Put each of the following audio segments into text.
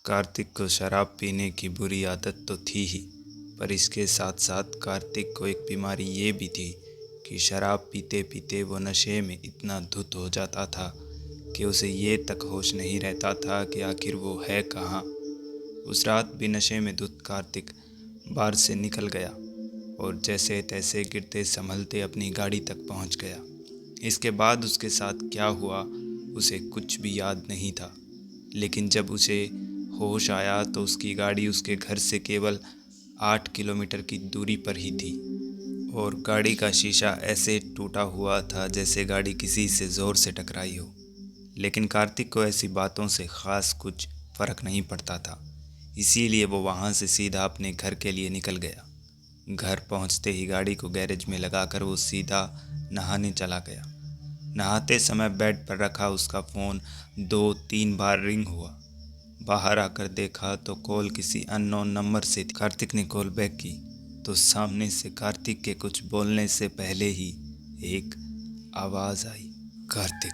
कार्तिक को शराब पीने की बुरी आदत तो थी ही, पर इसके साथ साथ कार्तिक को एक बीमारी ये भी थी कि शराब पीते पीते वो नशे में इतना धुत हो जाता था कि उसे ये तक होश नहीं रहता था कि आखिर वो है कहाँ। उस रात भी नशे में धुत कार्तिक बार से निकल गया और जैसे तैसे गिरते संभलते अपनी गाड़ी तक पहुंच गया। इसके बाद उसके साथ क्या हुआ उसे कुछ भी याद नहीं था, लेकिन जब उसे होश आया तो उसकी गाड़ी उसके घर से केवल 8 किलोमीटर की दूरी पर ही थी और गाड़ी का शीशा ऐसे टूटा हुआ था जैसे गाड़ी किसी से ज़ोर से टकराई हो। लेकिन कार्तिक को ऐसी बातों से ख़ास कुछ फ़र्क नहीं पड़ता था, इसीलिए वो वहाँ से सीधा अपने घर के लिए निकल गया। घर पहुँचते ही गाड़ी को गैरेज में लगाकर वो सीधा नहाने चला गया। नहाते समय बेड पर रखा उसका फ़ोन 2-3 बार रिंग हुआ। बाहर आकर देखा तो कॉल किसी अननोन नंबर से थी। कार्तिक ने कॉल बैक की तो सामने से कार्तिक के कुछ बोलने से पहले ही एक आवाज़ आई। कार्तिक,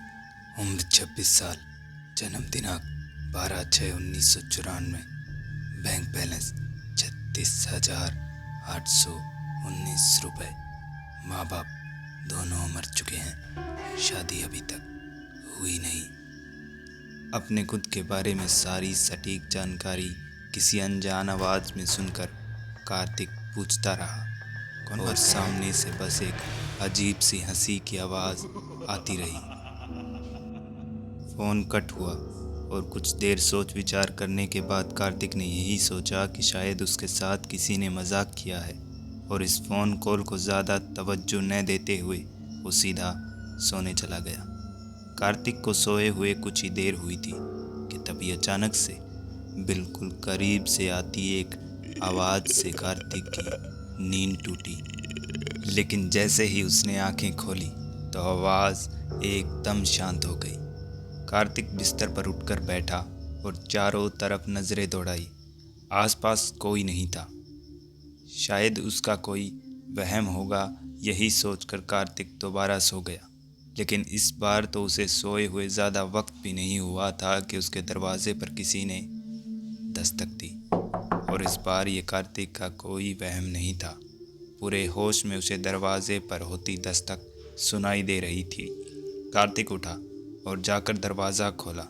उम्र 26 साल, जन्म दिनांक 12/6/1994, बैंक बैलेंस 36,819 रुपये, माँ बाप दोनों मर चुके हैं, शादी अभी तक हुई नहीं। अपने खुद के बारे में सारी सटीक जानकारी किसी अनजान आवाज़ में सुनकर कार्तिक पूछता रहा और सामने से बस एक अजीब सी हंसी की आवाज़ आती रही। फ़ोन कट हुआ और कुछ देर सोच विचार करने के बाद कार्तिक ने यही सोचा कि शायद उसके साथ किसी ने मजाक किया है और इस फ़ोन कॉल को ज़्यादा तवज्जो न देते हुए वो सीधा सोने चला गया। कार्तिक को सोए हुए कुछ ही देर हुई थी कि तभी अचानक से बिल्कुल करीब से आती एक आवाज़ से कार्तिक की नींद टूटी। लेकिन जैसे ही उसने आंखें खोली तो आवाज़ एकदम शांत हो गई। कार्तिक बिस्तर पर उठकर बैठा और चारों तरफ नज़रें दौड़ाई। आसपास कोई नहीं था। शायद उसका कोई वहम होगा, यही सोचकर कार्तिक दोबारा सो गया। लेकिन इस बार तो उसे सोए हुए ज़्यादा वक्त भी नहीं हुआ था कि उसके दरवाजे पर किसी ने दस्तक दी और इस बार ये कार्तिक का कोई वहम नहीं था। पूरे होश में उसे दरवाजे पर होती दस्तक सुनाई दे रही थी। कार्तिक उठा और जाकर दरवाज़ा खोला।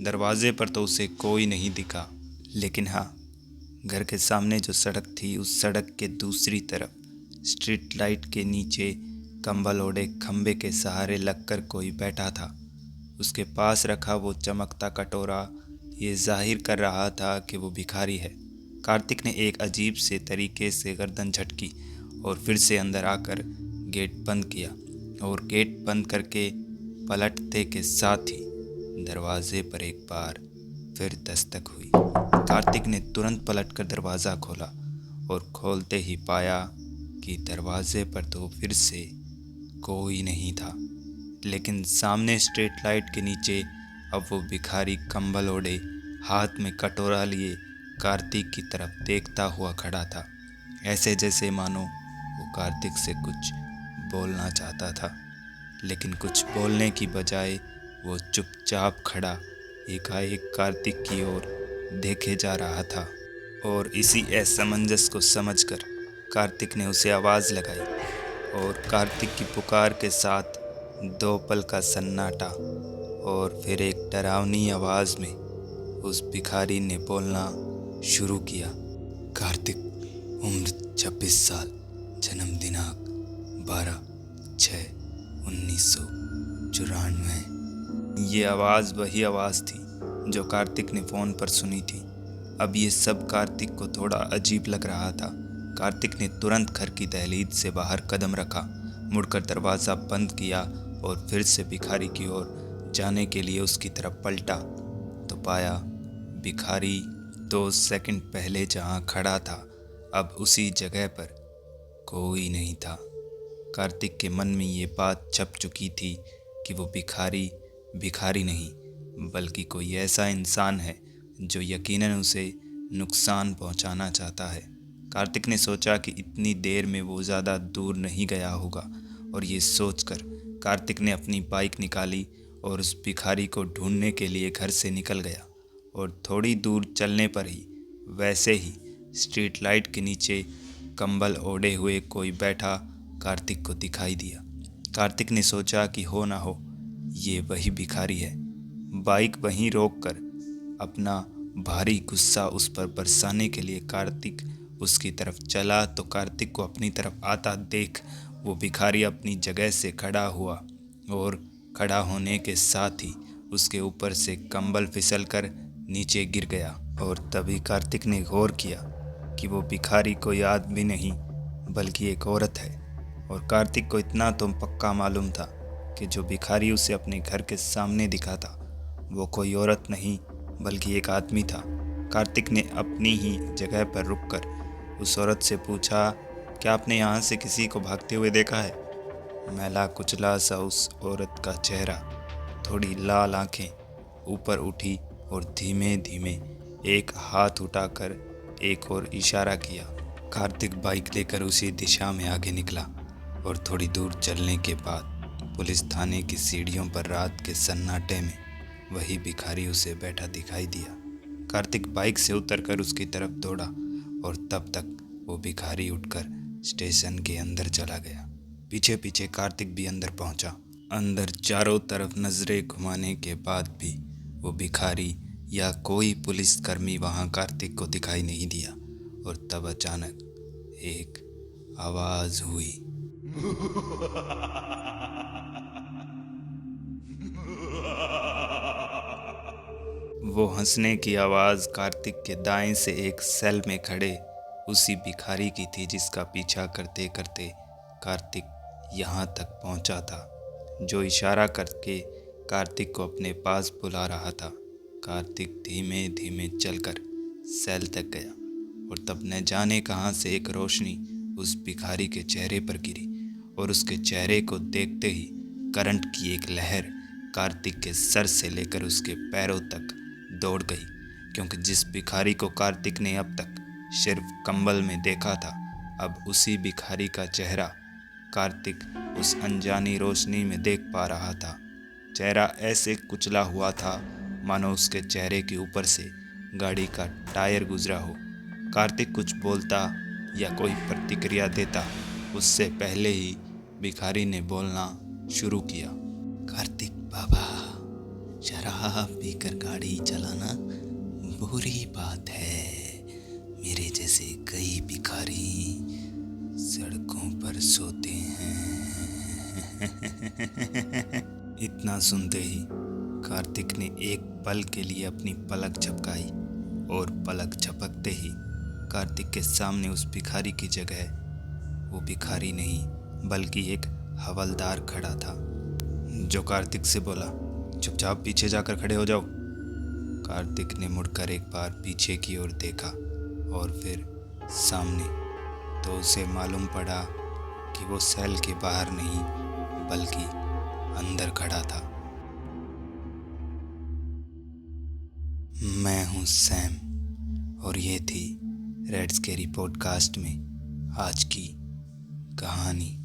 दरवाजे पर तो उसे कोई नहीं दिखा, लेकिन हाँ, घर के सामने जो सड़क थी उस सड़क के दूसरी तरफ स्ट्रीट लाइट के नीचे कंबल ओढ़े खंबे के सहारे लगकर कोई बैठा था। उसके पास रखा वो चमकता कटोरा ये जाहिर कर रहा था कि वो भिखारी है। कार्तिक ने एक अजीब से तरीके से गर्दन झटकी और फिर से अंदर आकर गेट बंद किया और गेट बंद करके पलटते के साथ ही दरवाजे पर एक बार फिर दस्तक हुई। कार्तिक ने तुरंत पलटकर दरवाज़ा खोला और खोलते ही पाया कि दरवाजे पर तो फिर से कोई नहीं था, लेकिन सामने स्ट्रीट लाइट के नीचे अब वो भिखारी कंबल ओढ़े हाथ में कटोरा लिए कार्तिक की तरफ देखता हुआ खड़ा था, ऐसे जैसे मानो वो कार्तिक से कुछ बोलना चाहता था, लेकिन कुछ बोलने की बजाय वो चुपचाप खड़ा एकाएक कार्तिक की ओर देखे जा रहा था। और इसी असमंजस को समझकर कार्तिक ने उसे आवाज़ लगाई और कार्तिक की पुकार के साथ 2 पल का सन्नाटा और फिर एक डरावनी आवाज़ में उस भिखारी ने बोलना शुरू किया। कार्तिक, उम्र 26 साल, जन्म दिनांक 12/6/1994। ये आवाज़ वही आवाज़ थी जो कार्तिक ने फ़ोन पर सुनी थी। अब ये सब कार्तिक को थोड़ा अजीब लग रहा था। कार्तिक ने तुरंत घर की दहलीज से बाहर कदम रखा, मुड़कर दरवाज़ा बंद किया और फिर से भिखारी की ओर जाने के लिए उसकी तरफ पलटा तो पाया भिखारी 2 सेकंड पहले जहाँ खड़ा था अब उसी जगह पर कोई नहीं था। कार्तिक के मन में ये बात छप चुकी थी कि वो भिखारी भिखारी नहीं बल्कि कोई ऐसा इंसान है जो यकीनन उसे नुकसान पहुंचाना चाहता है। कार्तिक ने सोचा कि इतनी देर में वो ज़्यादा दूर नहीं गया होगा और ये सोचकर कार्तिक ने अपनी बाइक निकाली और उस भिखारी को ढूंढने के लिए घर से निकल गया और थोड़ी दूर चलने पर ही वैसे ही स्ट्रीट लाइट के नीचे कंबल ओढ़े हुए कोई बैठा कार्तिक को दिखाई दिया। कार्तिक ने सोचा कि हो ना हो ये वही भिखारी है। बाइक वहीं रोककर अपना भारी गुस्सा उस पर बरसाने के लिए कार्तिक उसकी तरफ चला तो कार्तिक को अपनी तरफ आता देख वो भिखारी अपनी जगह से खड़ा हुआ और खड़ा होने के साथ ही उसके ऊपर से कंबल फिसलकर नीचे गिर गया। और तभी कार्तिक ने गौर किया कि वो भिखारी कोई आदमी नहीं बल्कि एक औरत है। और कार्तिक को इतना तो पक्का मालूम था कि जो भिखारी उसे अपने घर के सामने दिखा था वो कोई औरत नहीं बल्कि एक आदमी था। कार्तिक ने अपनी ही जगह पर रुककर उस औरत से पूछा, क्या आपने यहाँ से किसी को भागते हुए देखा है? मैला कुचला सा उस औरत का चेहरा, थोड़ी लाल आंखें ऊपर उठी और धीमे धीमे एक हाथ उठाकर एक और इशारा किया। कार्तिक बाइक लेकर उसी दिशा में आगे निकला और थोड़ी दूर चलने के बाद पुलिस थाने की सीढ़ियों पर रात के सन्नाटे में वही भिखारी उसे बैठा दिखाई दिया। कार्तिक बाइक से उतरकर उसकी तरफ दौड़ा और तब तक वो भिखारी उठकर स्टेशन के अंदर चला गया। पीछे पीछे कार्तिक भी अंदर पहुंचा। अंदर चारों तरफ नजरें घुमाने के बाद भी वो भिखारी या कोई पुलिसकर्मी वहां कार्तिक को दिखाई नहीं दिया। और तब अचानक एक आवाज हुई। वो हंसने की आवाज़ कार्तिक के दाएं से एक सेल में खड़े उसी भिखारी की थी जिसका पीछा करते करते कार्तिक यहाँ तक पहुँचा था, जो इशारा करके कार्तिक को अपने पास बुला रहा था। कार्तिक धीमे धीमे चलकर सेल तक गया और तब न जाने कहाँ से एक रोशनी उस भिखारी के चेहरे पर गिरी और उसके चेहरे को देखते ही करंट की एक लहर कार्तिक के सर से लेकर उसके पैरों तक दौड़ गई, क्योंकि जिस भिखारी को कार्तिक ने अब तक सिर्फ कंबल में देखा था, अब उसी भिखारी का चेहरा कार्तिक उस अनजानी रोशनी में देख पा रहा था। चेहरा ऐसे कुचला हुआ था मानो उसके चेहरे के ऊपर से गाड़ी का टायर गुजरा हो। कार्तिक कुछ बोलता या कोई प्रतिक्रिया देता उससे पहले ही भिखारी ने बोलना शुरू किया। कार्तिक बाबा, शराब पीकर गाड़ी चलाना बुरी बात है। मेरे जैसे कई भिखारी सड़कों पर सोते हैं। इतना सुनते ही कार्तिक ने एक पल के लिए अपनी पलक झपकाई और पलक झपकते ही कार्तिक के सामने उस भिखारी की जगह वो भिखारी नहीं बल्कि एक हवलदार खड़ा था, जो कार्तिक से बोला, चुपचाप पीछे जाकर खड़े हो जाओ। कार्तिक ने मुड़कर एक बार पीछे की ओर देखा और फिर सामने, तो उसे मालूम पड़ा कि वो सेल के बाहर नहीं बल्कि अंदर खड़ा था। मैं हूँ सैम और ये थी रेड स्केरी पॉडकास्ट में आज की कहानी।